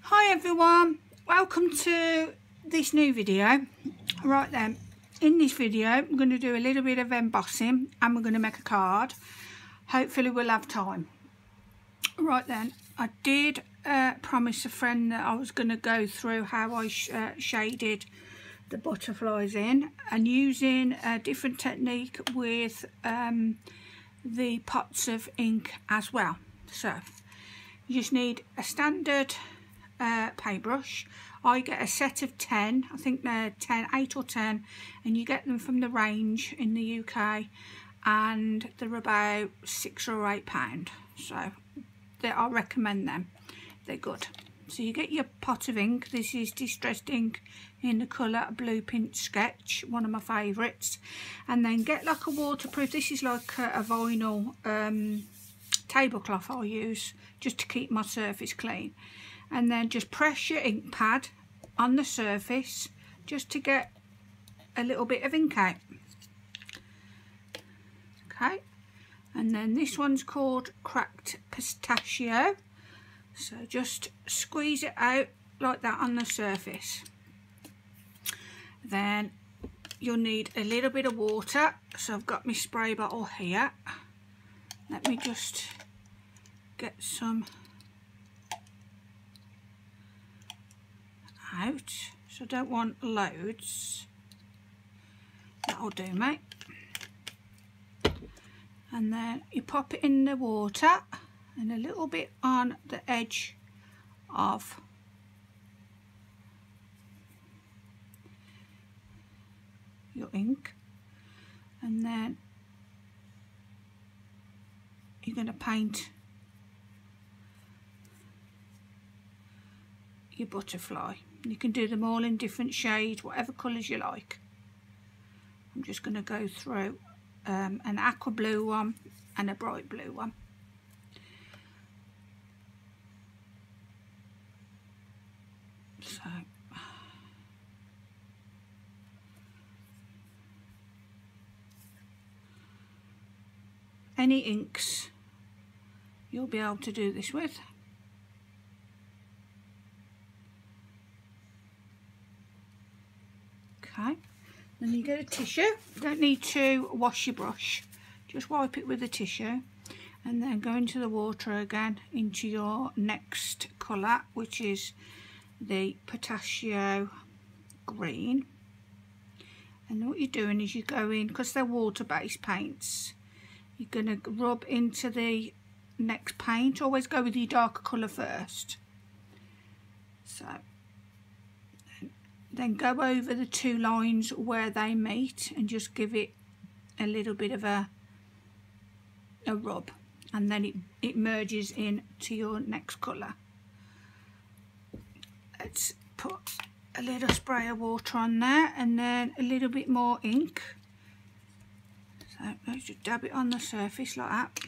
Hi everyone, welcome to this new video. Right then, in this video I'm going to do a little bit of embossing and we're going to make a card. Hopefully we'll have time. Right then, I did promise a friend that I was going to go through how I shaded the butterflies in, and using a different technique with the pots of ink as well. So you just need a standard paintbrush. I get a set of 10, I think they're 8 or 10, and you get them from the range in the UK, and they're about £6 or £8, so I recommend them, they're good. So you get your pot of ink. This is distressed ink in the colour Blue Pink Sketch, one of my favourites, and then get like a waterproof, this is like a vinyl tablecloth I'll use just to keep my surface clean, and then just press your ink pad on the surface just to get a little bit of ink out. Okay, and then this one's called Cracked Pistachio, so just squeeze it out like that on the surface. Then you'll need a little bit of water, so I've got my spray bottle here. Let me just get some out, so I don't want loads. That'll do, mate. And then you pop it in the water and a little bit on the edge of your ink, and then you're going to paint your butterfly. You can do them all in different shades, whatever colours you like. I'm just going to go through an aqua blue one and a bright blue one. So any inks you'll be able to do this with. Okay, then you get a tissue. You don't need to wash your brush, just wipe it with a tissue, and then go into the water again into your next colour, which is the pistachio green. And what you're doing is you're going, because they're water-based paints, you're going to rub into the next paint. Always go with your darker colour first. So then go over the two lines where they meet and just give it a little bit of a rub, and then it merges into your next colour. Let's put a little spray of water on there and then a little bit more ink. So let's just dab it on the surface like that.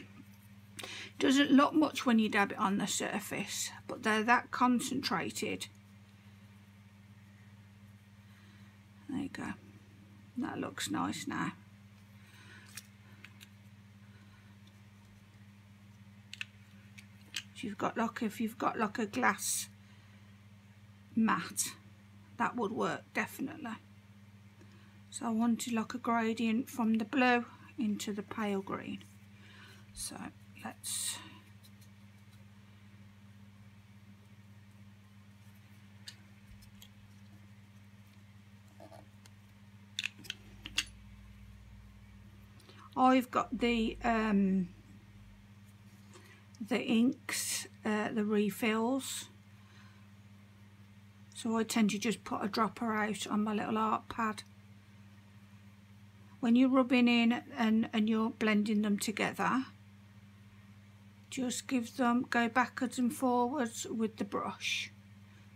Doesn't look much when you dab it on the surface, but they're that concentrated. There you go. That looks nice now. So if you've got like a glass mat, that would work definitely. So I wanted like a gradient from the blue into the pale green. So let's I've got the inks, the refills, so I tend to just put a dropper out on my little art pad. When you're rubbing in and you're blending them together, just go backwards and forwards with the brush,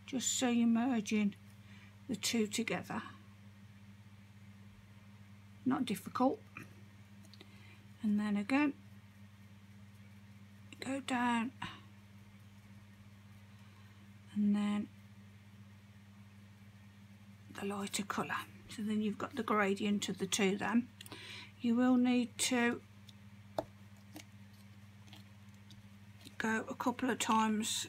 just so you're merging the two together. Not difficult. And then again, go down, and then the lighter colour. So then you've got the gradient of the two. Then you will need to go a couple of times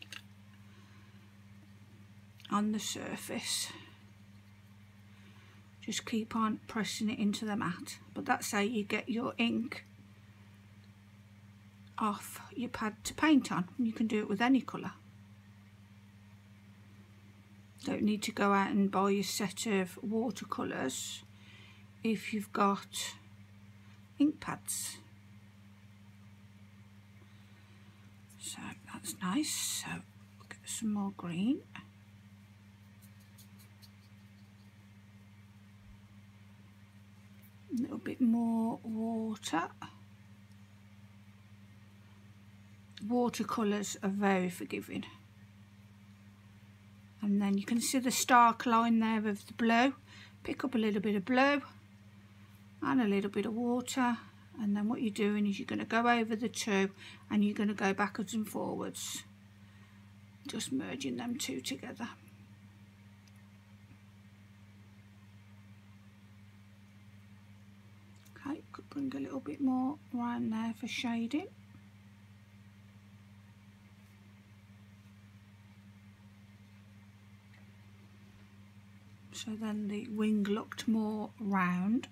on the surface. Just keep on pressing it into the mat, but that's how you get your ink off your pad to paint on. You can do it with any colour. Don't need to go out and buy a set of watercolours if you've got ink pads. So that's nice. So we'll get some more green. A little bit more water. Watercolours are very forgiving. And then you can see the stark line there of the blue. Pick up a little bit of blue and a little bit of water, and then what you're doing is you're going to go over the two and you're going to go backwards and forwards, just merging them two together. Okay, could bring a little bit more around there for shading. So then the wing looked more round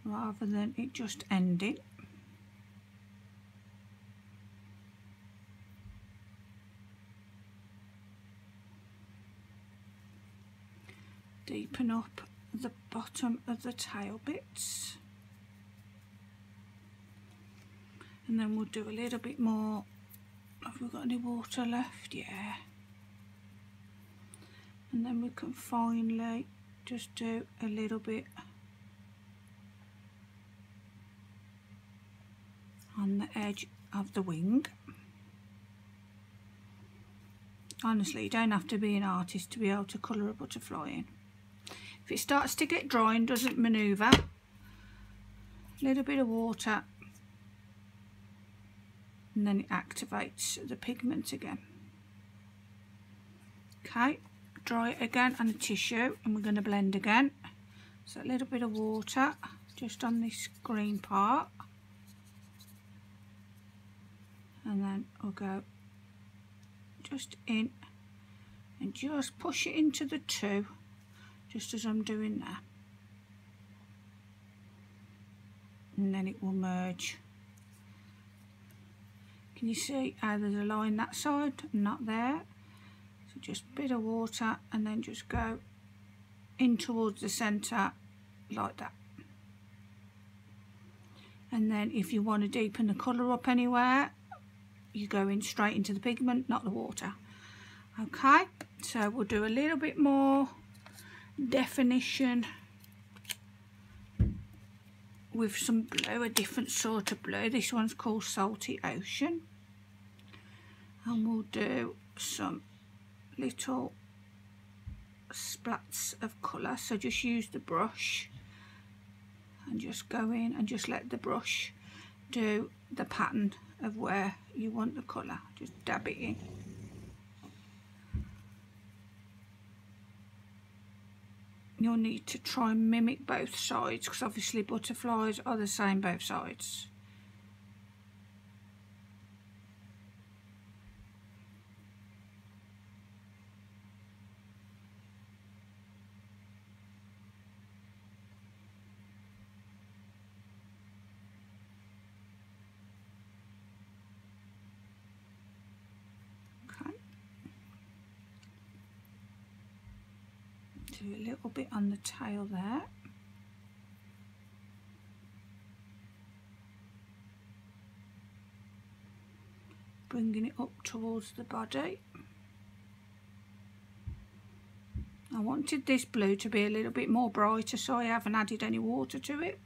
rather than it just ending. Deepen up the bottom of the tail bits. And then we'll do a little bit more. Have we got any water left? Yeah. And then we can finally just do a little bit on the edge of the wing. Honestly, you don't have to be an artist to be able to colour a butterfly in. If it starts to get dry and doesn't manoeuvre, a little bit of water, and then it activates the pigment again. Okay. Dry it again on a tissue, and we're going to blend again. So a little bit of water just on this green part, and then we'll go just in and just push it into the two, just as I'm doing there, and then it will merge. Can you see how there's a line that side and not there? So just a bit of water and then just go in towards the centre like that. And then if you want to deepen the colour up anywhere, you go in straight into the pigment, not the water. Okay, so we'll do a little bit more definition with some blue, a different sort of blue. This one's called Salty Ocean. And we'll do some little splats of colour, so just use the brush and just go in and just let the brush do the pattern of where you want the colour. Just dab it in. You'll need to try and mimic both sides, because obviously butterflies are the same both sides. Do a little bit on the tail there. Bringing it up towards the body. I wanted this blue to be a little bit more brighter, so I haven't added any water to it.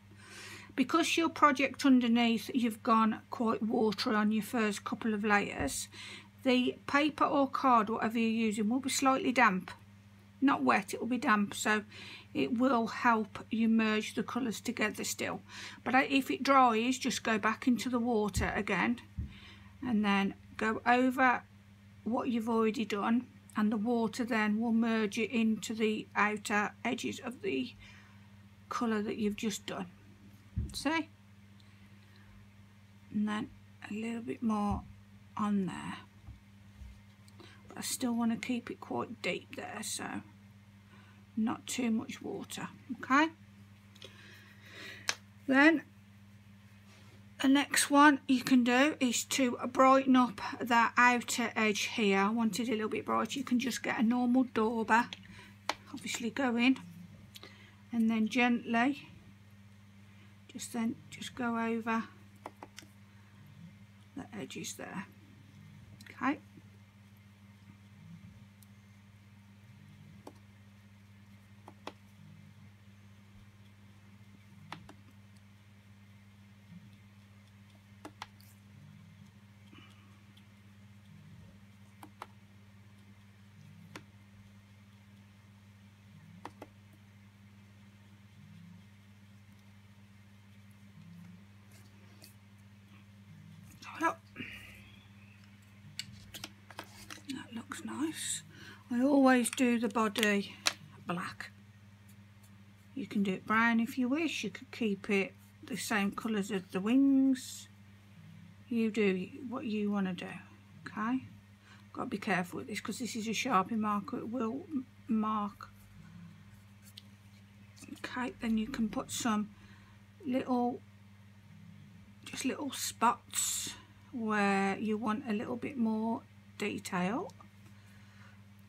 Because your project underneath, you've gone quite watery on your first couple of layers, the paper or card, whatever you're using, will be slightly damp. Not wet, it will be damp, so it will help you merge the colours together still. But if it dries, just go back into the water again and then go over what you've already done, and the water then will merge it into the outer edges of the colour that you've just done. See? And then a little bit more on there. but I still want to keep it quite deep there, so not too much water. Okay, then the next one you can do is to brighten up that outer edge here. I want it a little bit bright. You can just get a normal dauber, obviously go in, and then gently just go over the edges there. Okay, that looks nice. I always do the body black. You can do it brown if you wish. You could keep it the same colours as the wings. You do what you want to do. Okay, got to be careful with this because this is a Sharpie marker, it will mark. Okay, then you can put some little spots where you want a little bit more detail.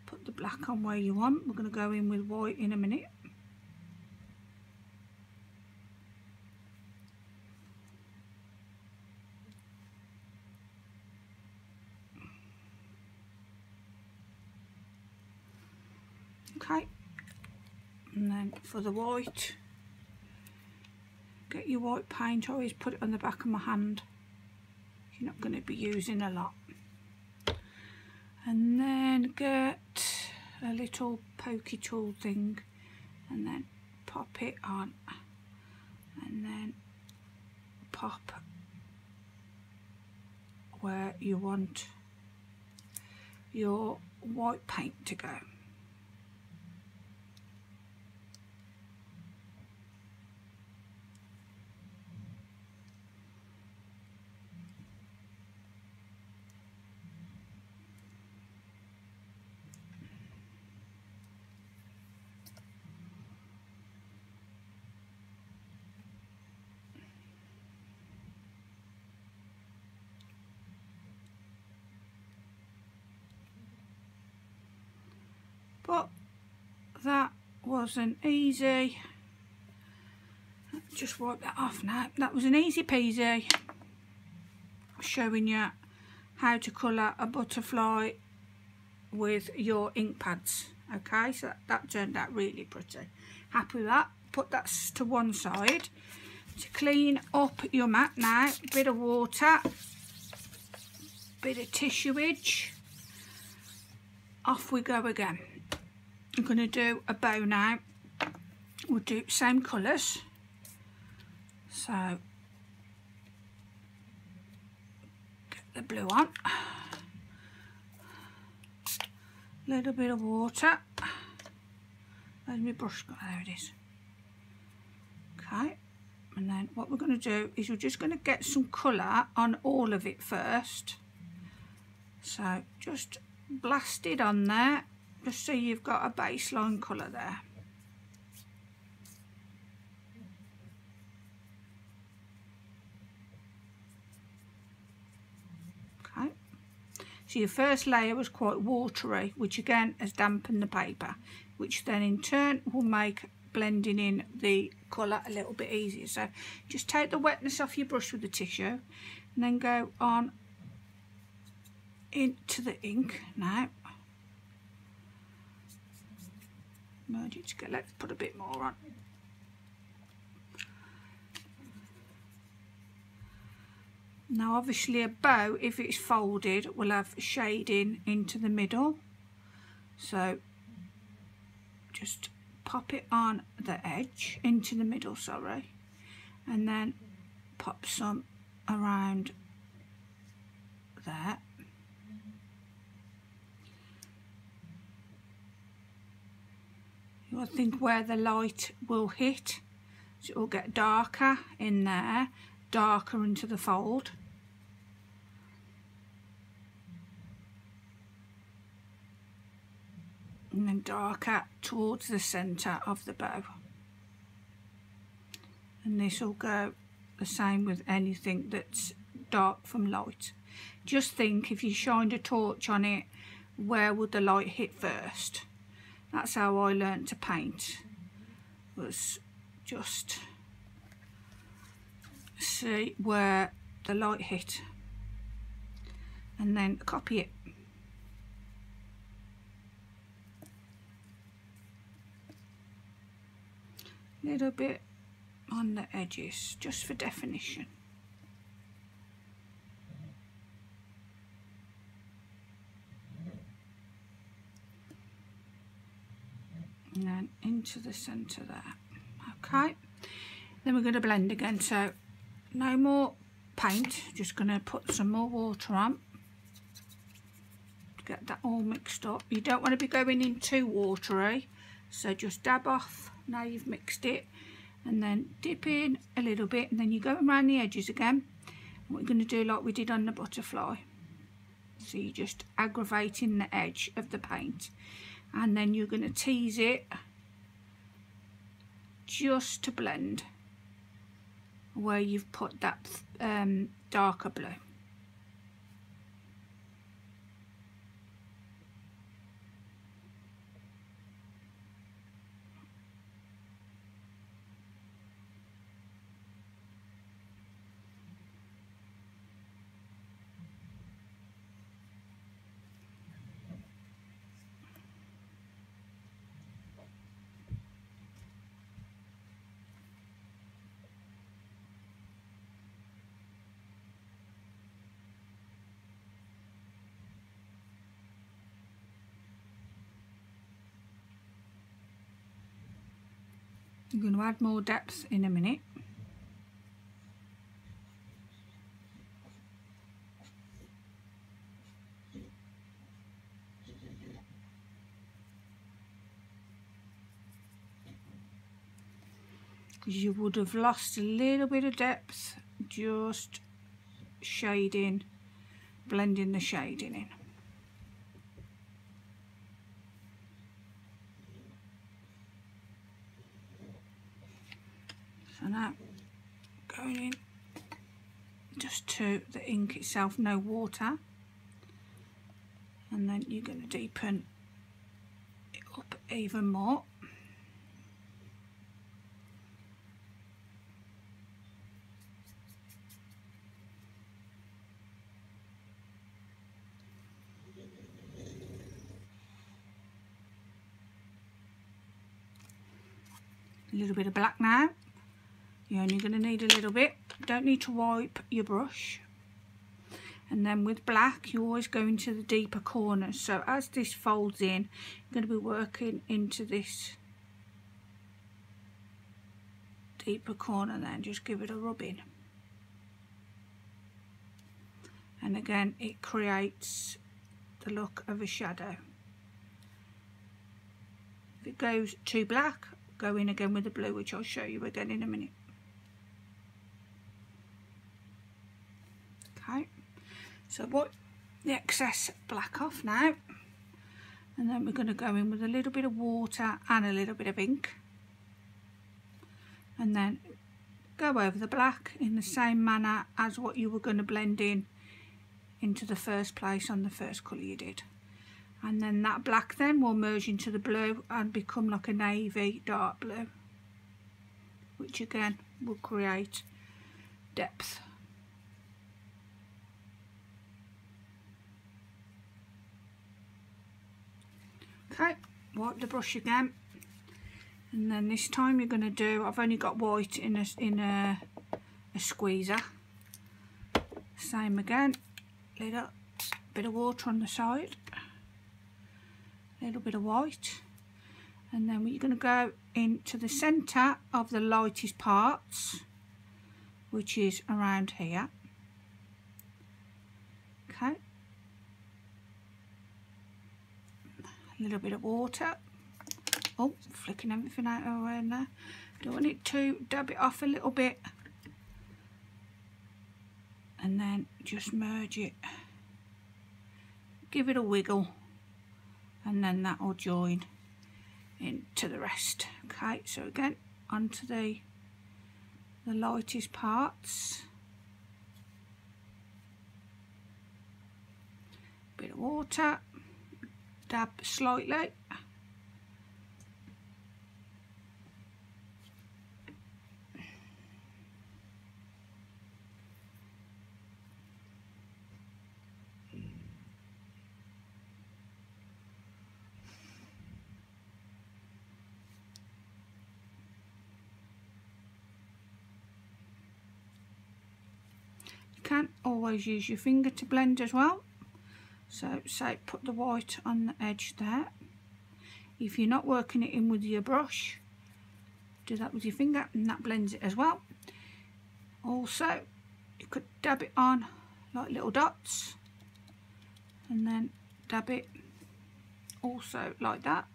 Put the black on where you want. We're going to go in with white in a minute. Okay, and then for the white, get your white paint. I always put it on the back of my hand. You're not going to be using a lot. And then get a little pokey tool thing and then pop it on, and then pop where you want your white paint to go. But that wasn't easy. Just wipe that off now. That was an easy peasy showing you how to colour a butterfly with your ink pads. Okay, so that turned out really pretty. Happy with that. Put that to one side. To clean up your mat now, bit of water, bit of tissueage. Off we go again. I'm going to do a bow now. We'll do same colours. So get the blue on. Little bit of water. Where's my brush? There it is. Okay, and then what we're going to do is we're just going to get some colour on all of it first. So just blast it on there. Just so you've got a baseline colour there. Okay, so your first layer was quite watery, which again has dampened the paper, which then in turn will make blending in the colour a little bit easier. So just take the wetness off your brush with the tissue and then go on into the ink now. Merge it together. Let's put a bit more on. Now obviously a bow, if it's folded, will have shading into the middle, so just pop it on the edge, into the middle, sorry, and then pop some around there. You want to think where the light will hit, so it will get darker in there, darker into the fold. and then darker towards the centre of the bow. And this will go the same with anything that's dark from light. Just think, if you shined a torch on it, where would the light hit first? That's how I learnt to paint, was just see where the light hit and then copy it. Little bit on the edges just for definition. And then into the centre there. Okay, then we're going to blend again, so no more paint, just going to put some more water on to get that all mixed up. You don't want to be going in too watery, so just dab off now you've mixed it, and then dip in a little bit, and then you go around the edges again. And we're going to do like we did on the butterfly, so you're just aggravating the edge of the paint, and then you're going to tease it just to blend where you've put that darker blue. I'm going to add more depth in a minute. Because you would have lost a little bit of depth just shading, blending the shading in. So now going in just to the ink itself, no water, and then you're going to deepen it up even more. A little bit of black now. You're only going to need a little bit. Don't need to wipe your brush. And then with black, you always go into the deeper corners. So as this folds in, you're going to be working into this deeper corner then. Just give it a rub in. And again, it creates the look of a shadow. If it goes too black, go in again with the blue, which I'll show you again in a minute. Okay, so wipe the excess black off now, and then we're going to go in with a little bit of water and a little bit of ink, and then go over the black in the same manner as what you were going to blend in into the first place on the first colour you did. And then that black then will merge into the blue and become like a navy dark blue, which again will create depth. Okay, wipe the brush again, and then this time you're going to do, I've only got white in a squeezer. Same again, little bit of water on the side, little bit of white, and then we're going to go into the centre of the lightest parts, which is around here. Okay, a little bit of water. Oh, flicking everything out around there. Don't want it to dab it off a little bit, and then just merge it, give it a wiggle, and then that will join into the rest. Okay, so again onto the lightest parts, bit of water, dab slightly, can always use your finger to blend as well. So say put the white on the edge there. If you're not working it in with your brush, do that with your finger and that blends it as well. Also you could dab it on like little dots and then dab it also like that.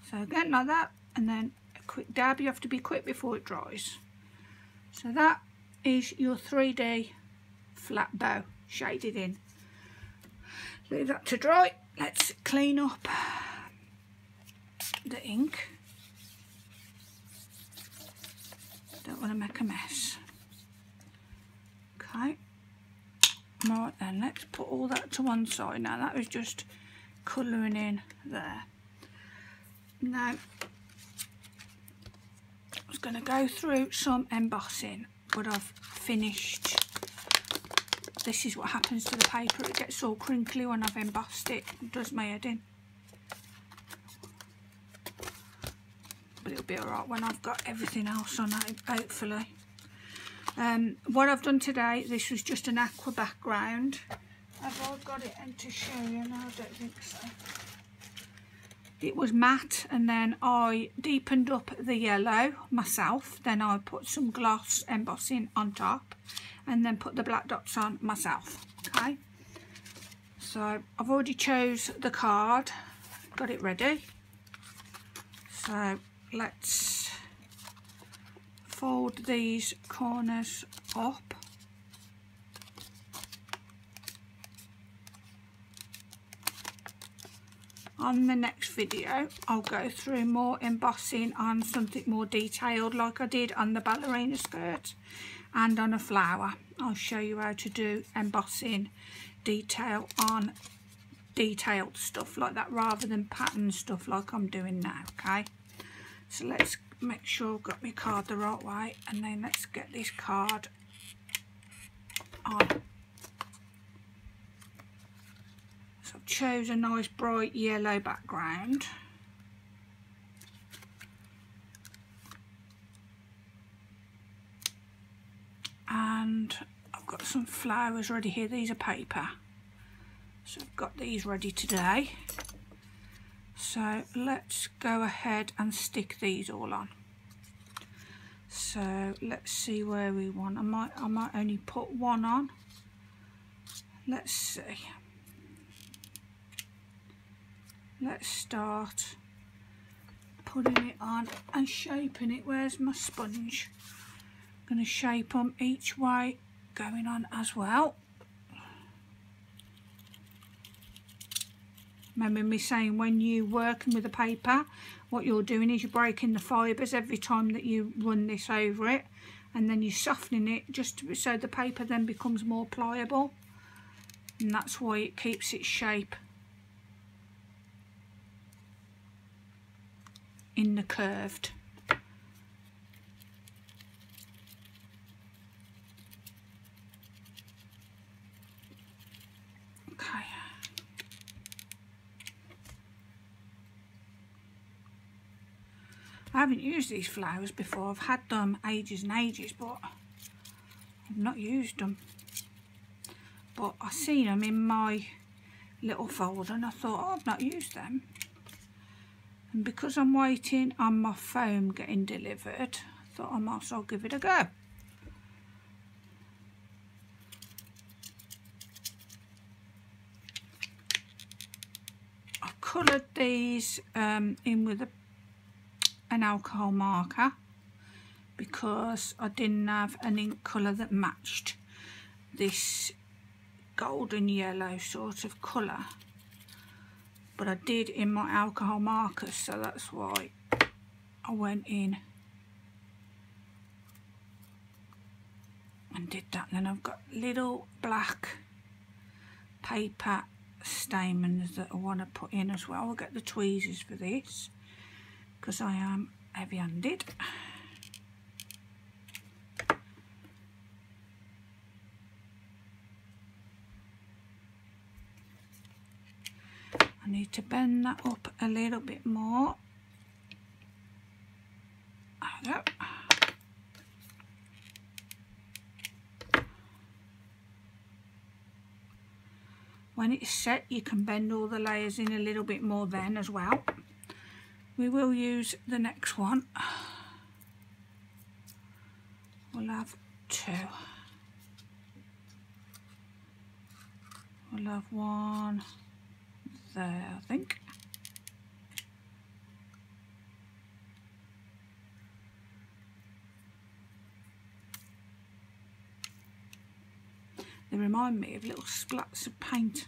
So again like that, and then a quick dab. You have to be quick before it dries. So that is your 3D flat bow shaded in. Leave that to dry. Let's clean up the ink. Don't want to make a mess. Okay, right then, let's put all that to one side. Now that was just colouring in there. Now I was going to go through some embossing, but I've finished. This is what happens to the paper. It gets all crinkly when I've embossed it. It does my head in. But it'll be alright when I've got everything else on it, hopefully. What I've done today, this was just an aqua background. Have I got it in to show you? No, I don't think so. It was matte, and then I deepened up the yellow myself. Then I put some gloss embossing on top, and then put the black dots on myself. Okay, so I've already chose the card, got it ready. So let's fold these corners up. On the next video I'll go through more embossing on something more detailed, like I did on the ballerina skirt and on a flower. I'll show you how to do embossing detail on detailed stuff like that, rather than pattern stuff like I'm doing now. Okay, so let's make sure I've got my card the right way, and then let's get this card on. So I've chose a nice bright yellow background. And I've got some flowers ready here. These are paper, so I've got these ready today. So let's go ahead and stick these all on. So let's see where we want. I might only put one on. Let's see. Let's start putting it on and shaping it. Where's my sponge? I'm going to shape them each way going on as well. Remember me saying, when you're working with the paper, what you're doing is you're breaking the fibres every time that you run this over it, and then you're softening it just so the paper then becomes more pliable, and that's why it keeps its shape in the curved. Okay. I haven't used these flowers before. I've had them ages and ages, but I've not used them. But I seen them in my little folder and I thought, oh, I've not used them. And because I'm waiting on my foam getting delivered, I thought I might as well give it a go. I've coloured these in with an alcohol marker because I didn't have an ink colour that matched this golden yellow sort of colour. but I did in my alcohol markers, so that's why I went in and did that. Then I've got little black paper stamens that I want to put in as well. I'll get the tweezers for this because I am heavy-handed. I need to bend that up a little bit more. There we go. When it's set, you can bend all the layers in a little bit more then as well. We will use the next one. We'll have two. We'll have one there, I think. They remind me of little splats of paint.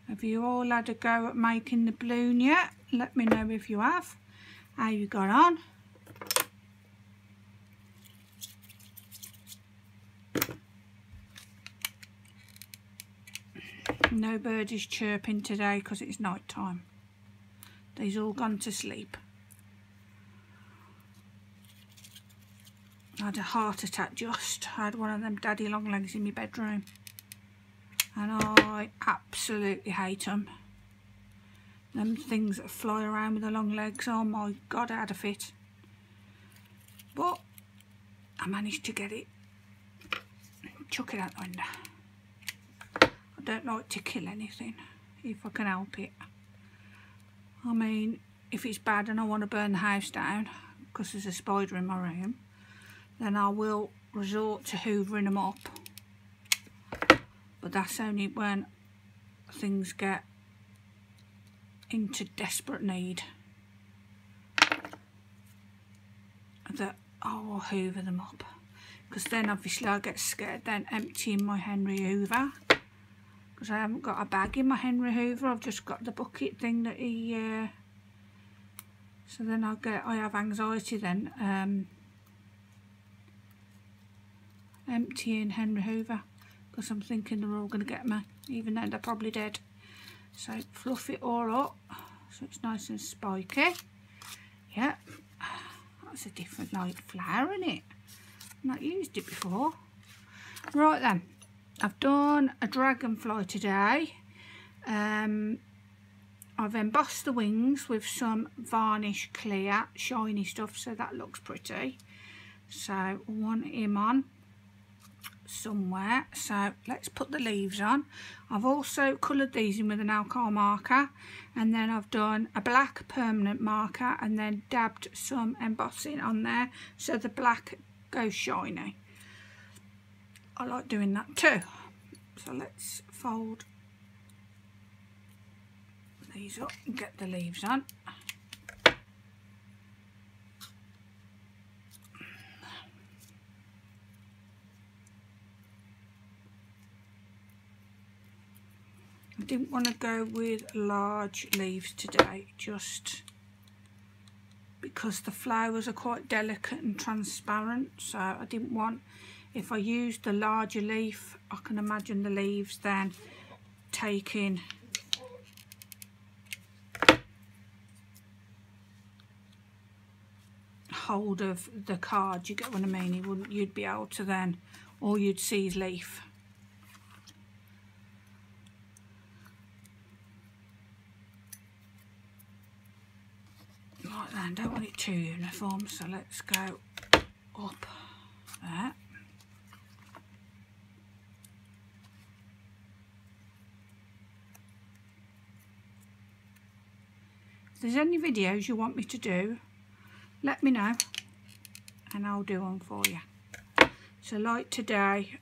Have you all had a go at making the balloon yet? Let me know if you have, how you got on. No birdies chirping today because it's night time. They've all gone to sleep. I had a heart attack just. I had one of them daddy long legs in my bedroom. And I absolutely hate them. Them things that fly around with the long legs. Oh my God, I had a fit. But I managed to get it. Chuck it out the window. I don't like to kill anything if I can help it. I mean, if it's bad and I want to burn the house down because there's a spider in my room, then I will resort to hoovering them up. But that's only when things get into desperate need that I will hoover them up. Because then obviously I get scared then emptying my Henry Hoover. Because I haven't got a bag in my Henry Hoover, I've just got the bucket thing that he... so then I have anxiety then emptying Henry Hoover. Because I'm thinking they're all going to get me, even though they're probably dead. So fluff it all up so it's nice and spiky. Yeah, that's a different light flower, isn't it? I've not used it before. Right then, I've done a dragonfly today. I've embossed the wings with some varnish clear shiny stuff, so that looks pretty. So I want him on somewhere, so let's put the leaves on. I've also coloured these in with an alcohol marker, and then I've done a black permanent marker and then dabbed some embossing on there so the black goes shiny. I like doing that too. So let's fold these up and get the leaves on. I didn't want to go with large leaves today, just because the flowers are quite delicate and transparent, so I didn't want, if I used the larger leaf, I can imagine the leaves then taking hold of the card, you get what I mean? You'd be able to then, all you'd see is leaf. Right then, don't want it too uniform, so let's go up there. If there's any videos you want me to do, let me know and I'll do them for you. So like today,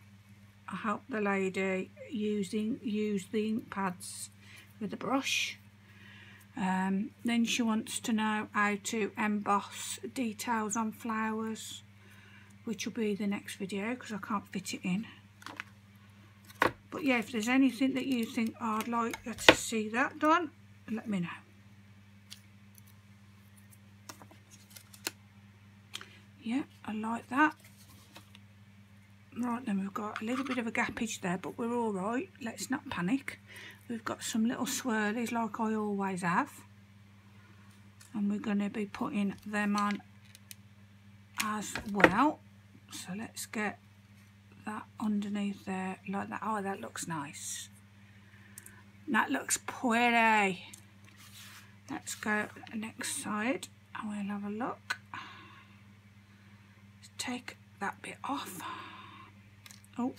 I helped the lady use the ink pads with a brush. Then she wants to know how to emboss details on flowers, which will be the next video because I can't fit it in. But yeah, if there's anything that you think I'd like you to see that done, let me know. Yeah, I like that. Right, then we've got a little bit of a gappage there, but we're all right. Let's not panic. We've got some little swirlies like I always have, and we're going to be putting them on as well. So let's get that underneath there like that. Oh, that looks nice. That looks pretty. Let's go to the next side and we'll have a look. Let's take that bit off. Oh,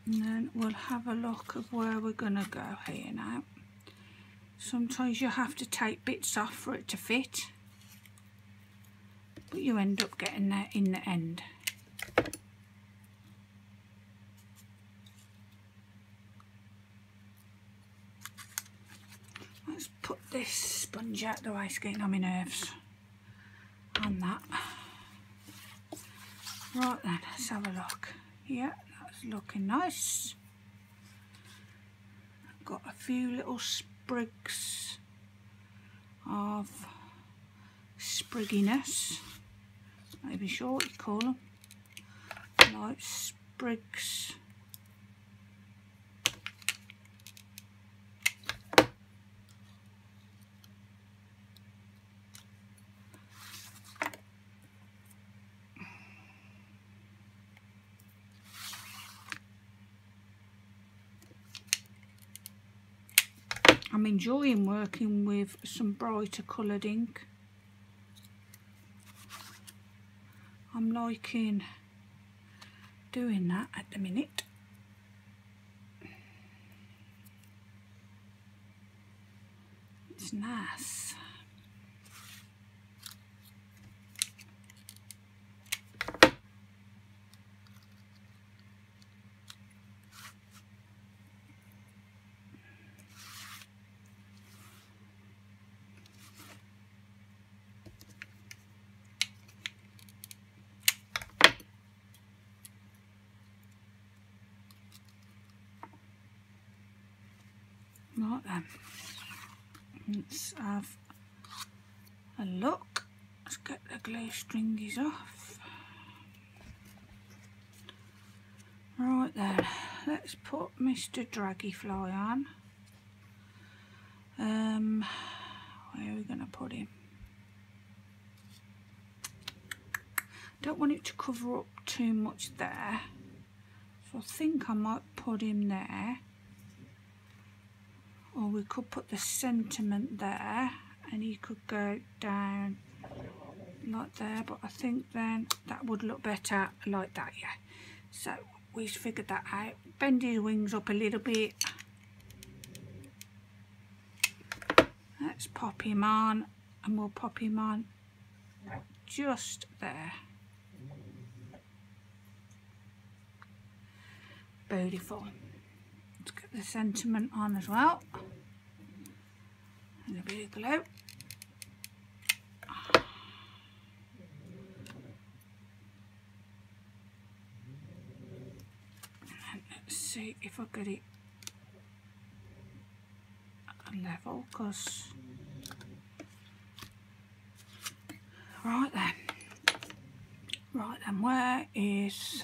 and then we'll have a look of where we're gonna go here now. Sometimes you have to take bits off for it to fit, but you end up getting there in the end. Let's put this sponge out the way, it's getting on my nerves on that. Right then, let's have a look. Yeah, that's looking nice. I've got a few little sprigs of sprigginess, maybe sure what you call them, like sprigs. I'm enjoying working with some brighter coloured ink. I'm liking doing that at the minute. It's nice. Right then, let's have a look. Let's get the glue stringies off. Right then, let's put Mr. Dragonfly on. Where are we going to put him? Don't want it to cover up too much there, so I think I might put him there. Or we could put the sentiment there and he could go down like there, but I think then that would look better like that, yeah. So we've figured that out. Bend his wings up a little bit. Let's pop him on, and we'll pop him on just there. Beautiful. Let's get the sentiment on as well. And a bit of glue. And let's see if I get it level, because right then, where is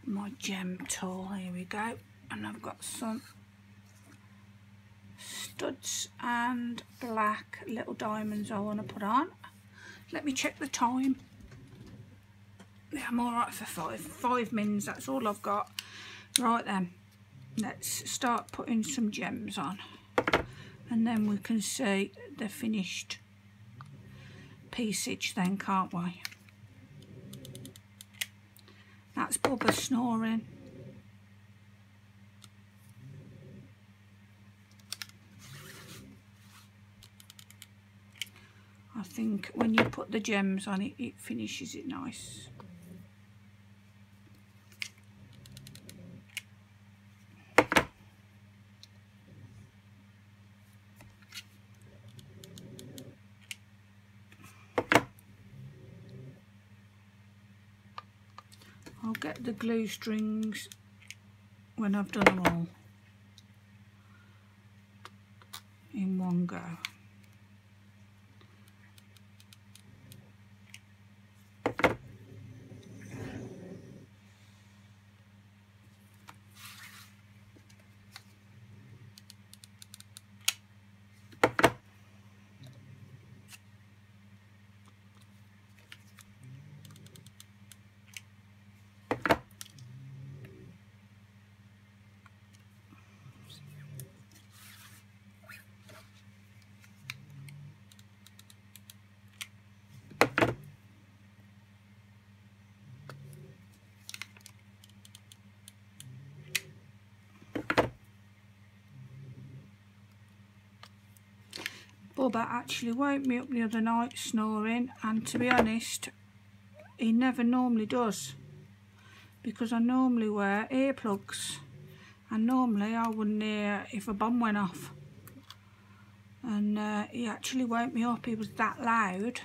my gem tool? Here we go, and I've got some studs and black little diamonds I want to put on. Let me check the time. Yeah, I'm alright for 5 minutes, that's all I've got. Right then, let's start putting some gems on, and then we can see the finished piecage then, can't we? That's Bubba snoring. I think when you put the gems on it, it finishes it nice. I'll get the glue strings when I've done them all in one go. Bubba actually woke me up the other night snoring, and to be honest, he never normally does, because I normally wear earplugs, and normally I wouldn't hear if a bomb went off. And he actually woke me up. He was that loud.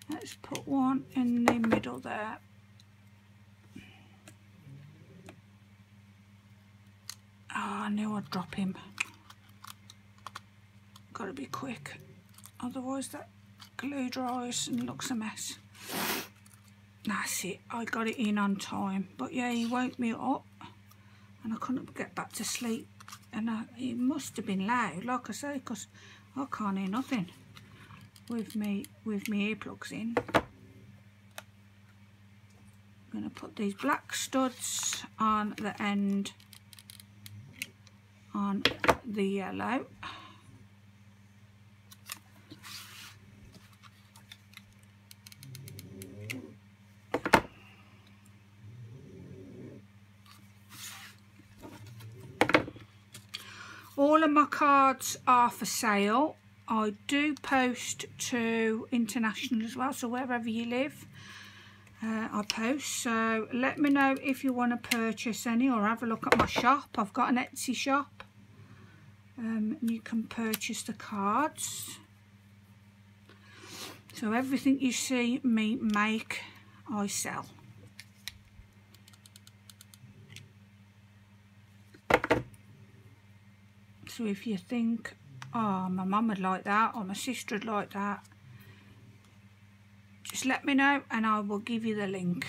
Let's put one in the middle there. Oh, I knew I'd drop him. Gotta be quick, otherwise that glue dries and looks a mess. That's it, I got it in on time. But yeah, he woke me up and I couldn't get back to sleep, and it must have been loud, like I say, because I can't hear nothing with me earplugs in. I'm going to put these black studs on the end on the yellow. All of my cards are for sale. I do post to international as well, so wherever you live, I post. So let me know if you want to purchase any, or have a look at my shop. I've got an Etsy shop. You can purchase the cards. So everything you see me make, I sell. So if you think, oh, my mum would like that, or my sister would like that, just let me know and I will give you the link.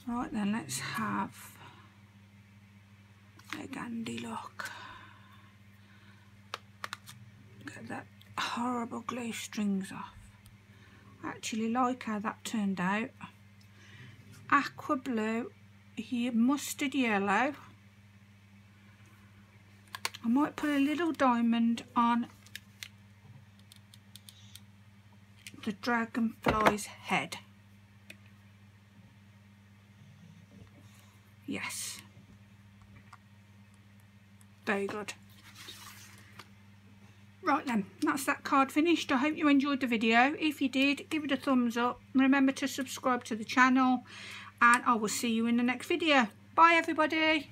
Right then, let's have a gandy look. Get that horrible glue strings off. I actually like how that turned out. Aqua blue, mustard yellow. I might put a little diamond on the dragonfly's head. Yes. Very good. Right then, that's that card finished. I hope you enjoyed the video. If you did, give it a thumbs up. Remember to subscribe to the channel, and I will see you in the next video. Bye everybody.